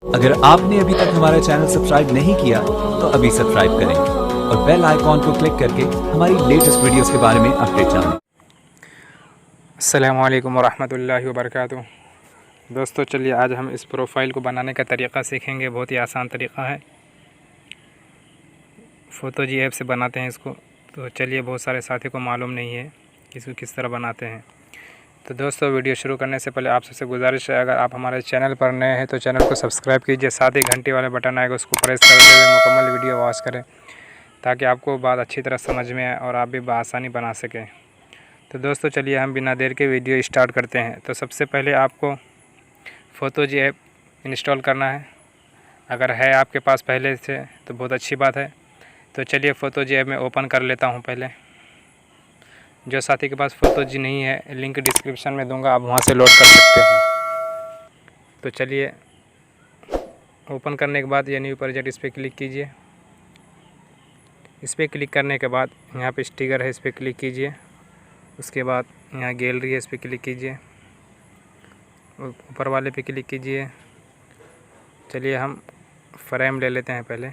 अगर आपने अभी तक हमारा चैनल सब्सक्राइब नहीं किया तो अभी सब्सक्राइब करें और बेल आइकॉन को क्लिक करके हमारी लेटेस्ट वीडियोस के बारे में अपडेट जानें। अस्सलामु अलैकुम वरहमतुल्लाहि वबरकातुहू। दोस्तों चलिए आज हम इस प्रोफाइल को बनाने का तरीक़ा सीखेंगे। बहुत ही आसान तरीक़ा है। फ़ोटो जी ऐप से बनाते हैं इसको। तो चलिए, बहुत सारे साथी को मालूम नहीं है कि इसको किस तरह बनाते हैं। तो दोस्तों, वीडियो शुरू करने से पहले आप सबसे गुजारिश है, अगर आप हमारे चैनल पर नए हैं तो चैनल को सब्सक्राइब कीजिए, साथ ही घंटी वाले बटन आएगा उसको प्रेस करते हुए मुकम्मल वीडियो वॉच करें, ताकि आपको बात अच्छी तरह समझ में आए और आप भी बआसानी बना सकें। तो दोस्तों चलिए, हम बिना देर के वीडियो स्टार्ट करते हैं। तो सबसे पहले आपको फ़ोटो जी ऐप इंस्टॉल करना है। अगर है आपके पास पहले से तो बहुत अच्छी बात है। तो चलिए, फ़ोटो जी ऐप में ओपन कर लेता हूं पहले। जो साथी के पास फ़ोटो जी नहीं है, लिंक डिस्क्रिप्शन में दूंगा, आप वहां से लोड कर सकते हैं। तो चलिए, ओपन करने के बाद ये न्यू प्रोजेक्ट, इस पर क्लिक कीजिए। इस पर क्लिक करने के बाद यहाँ पे स्टिकर है, इस पर क्लिक कीजिए। उसके बाद यहाँ गैलरी है, इस पर क्लिक कीजिए। ऊपर वाले पे क्लिक कीजिए। चलिए, हम फ्रेम ले लेते हैं पहले।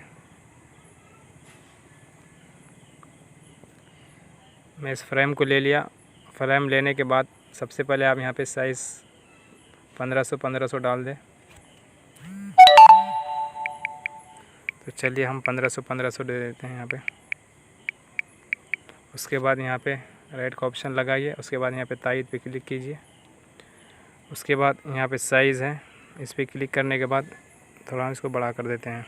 मैं इस फ्रेम को ले लिया। फ्रेम लेने के बाद सबसे पहले आप यहाँ पे साइज़ 1500 डाल दें। तो चलिए, हम 1500 दे देते हैं यहाँ पे। उसके बाद यहाँ पे राइट का ऑप्शन लगाइए। उसके बाद यहाँ पे तारीख पे क्लिक कीजिए। उसके बाद यहाँ पे साइज़ है, इस पर क्लिक करने के बाद थोड़ा हम इसको बड़ा कर देते हैं।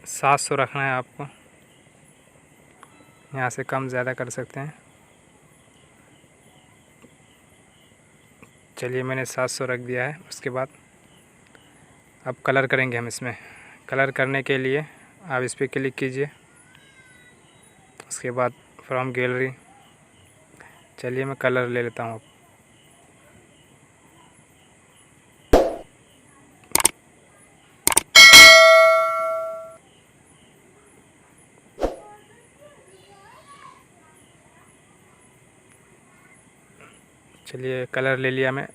सात 700 रखना है आपको, यहाँ से कम ज़्यादा कर सकते हैं। चलिए, मैंने 700 रख दिया है। उसके बाद अब कलर करेंगे हम इसमें। कलर करने के लिए आप इस पर क्लिक कीजिए। उसके बाद फ्रॉम गैलरी, चलिए मैं कलर ले लेता हूँ। चलिए, कलर ले लिया मैं।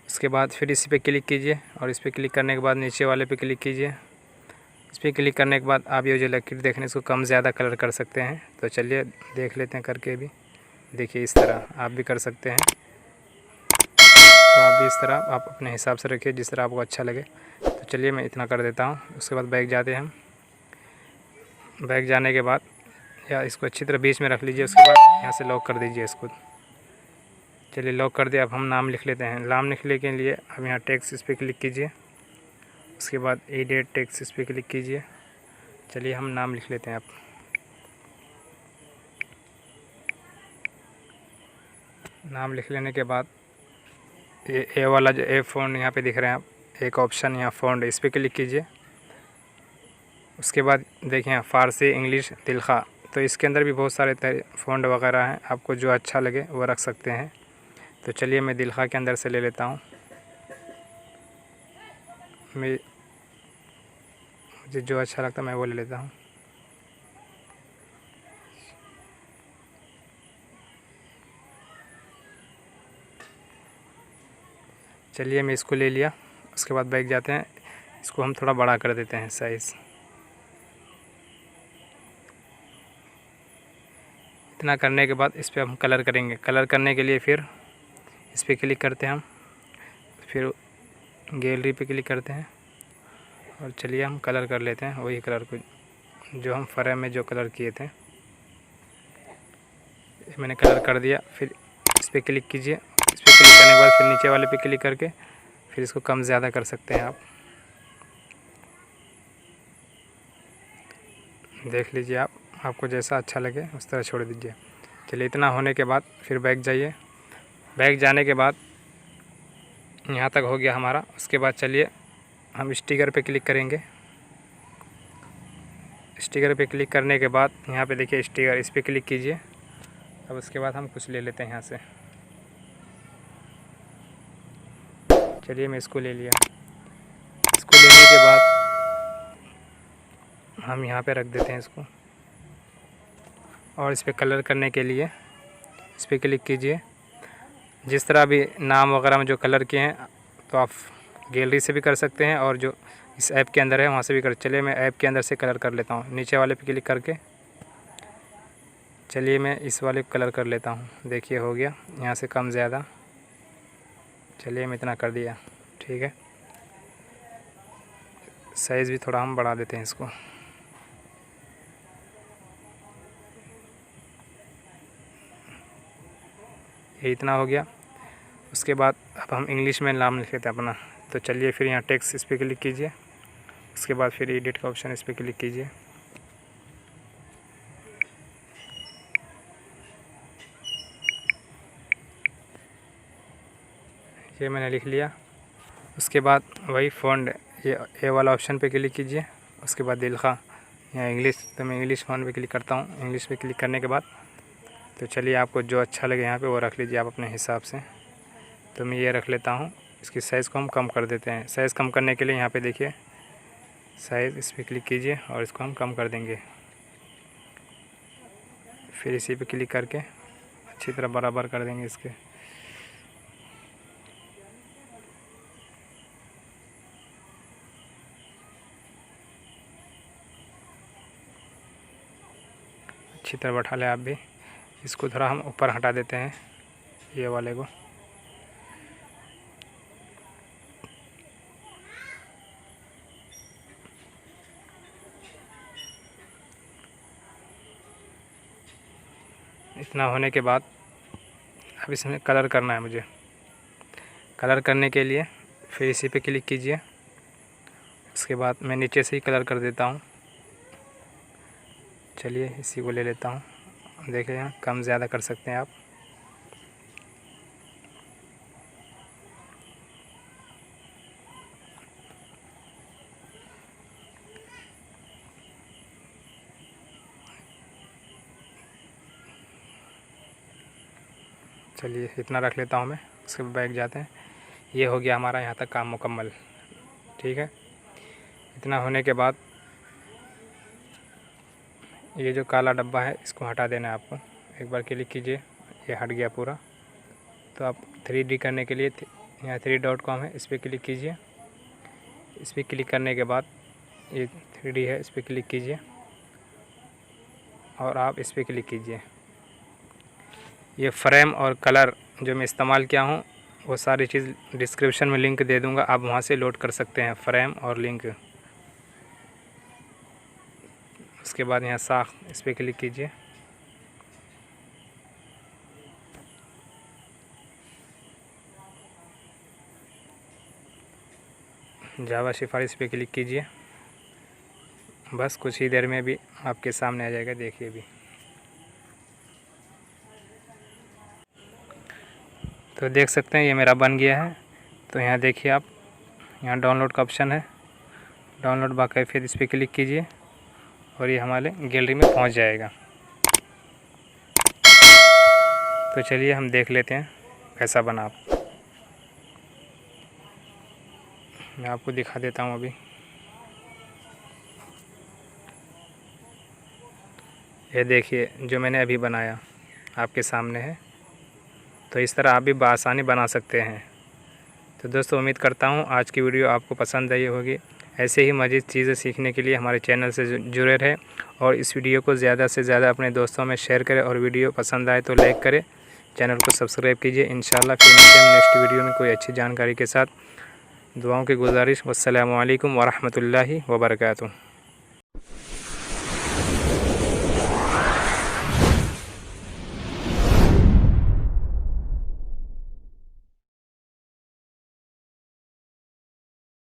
उसके बाद फिर इसी पे क्लिक कीजिए और इस पर क्लिक करने के बाद नीचे वाले पे क्लिक कीजिए। इस पर क्लिक करने के बाद आप ये जो लकीर देखने, इसको कम ज़्यादा कलर कर सकते हैं। तो चलिए देख लेते हैं करके भी। देखिए, इस तरह आप भी कर सकते हैं। तो आप भी इस तरह आप अपने हिसाब से रखिए, जिस तरह आपको अच्छा लगे। तो चलिए, मैं इतना कर देता हूँ। उसके बाद बैक जाते हैं हम। बैक जाने के बाद या इसको अच्छी तरह बीच में रख लीजिए। उसके बाद यहाँ से लॉक कर दीजिए इसको। चलिए, लॉक कर दिया। अब हम नाम लिख लेते हैं। नाम लिखने के लिए अब यहाँ टेक्स्ट, इस पर क्लिक कीजिए। उसके बाद एडिट टेक्स्ट, इस पर क्लिक कीजिए। चलिए, हम नाम लिख लेते हैं। आप नाम लिख लेने के बाद ये ए वाला जो ए फ़ॉन्ट यहाँ पे दिख रहे हैं, आप एक ऑप्शन यहाँ फ़ॉन्ट, इस पर क्लिक कीजिए। उसके बाद देखिए यहाँ फ़ारसी, इंग्लिश, तिलखा। तो इसके अंदर भी बहुत सारे फ़ॉन्ट वगैरह हैं, आपको जो अच्छा लगे वो रख सकते हैं। तो चलिए, मैं दिलखा के अंदर से ले लेता हूँ। मुझे जो अच्छा लगता है मैं वो ले लेता हूँ। चलिए, मैं इसको ले लिया। उसके बाद बैक जाते हैं। इसको हम थोड़ा बड़ा कर देते हैं साइज़। इतना करने के बाद इस पर हम कलर करेंगे। कलर करने के लिए फिर इस पर क्लिक करते हैं हम, फिर गैलरी पे क्लिक करते हैं और चलिए हम कलर कर लेते हैं वही कलर को जो हम फ्रेम में जो कलर किए थे। मैंने कलर कर दिया। फिर इस पर क्लिक कीजिए। इस पर क्लिक करने के बाद फिर नीचे वाले पे क्लिक करके फिर इसको कम ज़्यादा कर सकते हैं। आप देख लीजिए, आपको जैसा अच्छा लगे उस तरह छोड़ दीजिए। चलिए, इतना होने के बाद फिर बैक जाइए। बैक जाने के बाद यहाँ तक हो गया हमारा। उसके बाद चलिए हम स्टिकर पे क्लिक करेंगे। स्टिकर पे क्लिक करने के बाद यहाँ पे देखिए स्टिकर, इस पर क्लिक कीजिए। अब उसके बाद हम कुछ ले लेते हैं यहाँ से। चलिए, मैं इसको ले लिया। इसको लेने के बाद हम यहाँ पे रख देते हैं इसको। और इस पर कलर करने के लिए इस पर क्लिक कीजिए। जिस तरह अभी नाम वगैरह में जो कलर किए हैं तो आप गैलरी से भी कर सकते हैं और जो इस ऐप के अंदर है वहाँ से भी कर। चलिए मैं ऐप के अंदर से कलर कर लेता हूँ, नीचे वाले पे क्लिक करके। चलिए मैं इस वाले को कलर कर लेता हूँ। देखिए हो गया, यहाँ से कम ज़्यादा। चलिए मैं इतना कर दिया, ठीक है। साइज़ भी थोड़ा हम बढ़ा देते हैं इसको। ये इतना हो गया। उसके बाद अब हम इंग्लिश में नाम लिख लेते हैं अपना। तो चलिए फिर यहाँ टेक्स्ट इस पर क्लिक कीजिए। उसके बाद फिर एडिट का ऑप्शन इस पर क्लिक कीजिए। ये मैंने लिख लिया। उसके बाद वही फ़ॉन्ट ये वाला ऑप्शन पे क्लिक कीजिए। उसके बाद दिलखा यहाँ इंग्लिश, तो मैं इंग्लिश फ़ॉन्ट पे क्लिक करता हूँ। इंग्लिश पे क्लिक करने के बाद तो चलिए आपको जो अच्छा लगे यहाँ पे वो रख लीजिए आप अपने हिसाब से। तो मैं ये रख लेता हूँ। इसकी साइज़ को हम कम कर देते हैं। साइज़ कम करने के लिए यहाँ पे देखिए साइज़, इस पर क्लिक कीजिए और इसको हम कम कर देंगे। फिर इसी पे क्लिक करके अच्छी तरह बराबर कर देंगे इसके। अच्छी तरह बैठा लें आप भी। इसको थोड़ा हम ऊपर हटा देते हैं, ये वाले को। इतना होने के बाद अब इसमें कलर करना है मुझे। कलर करने के लिए फिर इसी पे क्लिक कीजिए। उसके बाद मैं नीचे से ही कलर कर देता हूँ। चलिए इसी को ले लेता हूँ। देखिए यहाँ कम ज़्यादा कर सकते हैं आप। चलिए इतना रख लेता हूँ मैं। उसके बाद बैक जाते हैं। ये हो गया हमारा यहाँ तक काम मुकम्मल, ठीक है। इतना होने के बाद ये जो काला डब्बा है इसको हटा देना है आपको। एक बार क्लिक कीजिए, ये हट गया पूरा। तो आप 3D करने के लिए यहाँ 3.com है, इस पर क्लिक कीजिए। इस पर क्लिक करने के बाद ये 3D है, इस पर क्लिक कीजिए और आप इस पर क्लिक कीजिए। ये फ्रेम और कलर जो मैं इस्तेमाल किया हूँ वो सारी चीज़ डिस्क्रिप्शन में लिंक दे दूँगा, आप वहाँ से लोड कर सकते हैं फ्रेम और लिंक। उसके बाद यहाँ साख, इस पर क्लिक कीजिए। जावा सिफारिश पे क्लिक कीजिए। बस कुछ ही देर में भी आपके सामने आ जाएगा, देखिए भी। तो देख सकते हैं ये मेरा बन गया है। तो यहाँ देखिए आप, यहाँ डाउनलोड का ऑप्शन है, डाउनलोड बाकायदा इस पर क्लिक कीजिए और ये हमारे गैलरी में पहुँच जाएगा। तो चलिए हम देख लेते हैं कैसा बना। आप मैं आपको दिखा देता हूँ अभी। ये देखिए जो मैंने अभी बनाया आपके सामने है। तो इस तरह आप भी बआसानी बना सकते हैं। तो दोस्तों उम्मीद करता हूँ आज की वीडियो आपको पसंद आई होगी। ऐसे ही मज़ीद चीज़ें सीखने के लिए हमारे चैनल से जुड़े रहें और इस वीडियो को ज़्यादा से ज़्यादा अपने दोस्तों में शेयर करें और वीडियो पसंद आए तो लाइक करें, चैनल को सब्सक्राइब कीजिए। इंशाल्लाह फिर मिलते हैं नेक्स्ट वीडियो में कोई अच्छी जानकारी के साथ। दुआओं की गुजारिश। वस्सलामु अलैकुम वरहमतुल्लाहि वबरकातुहू।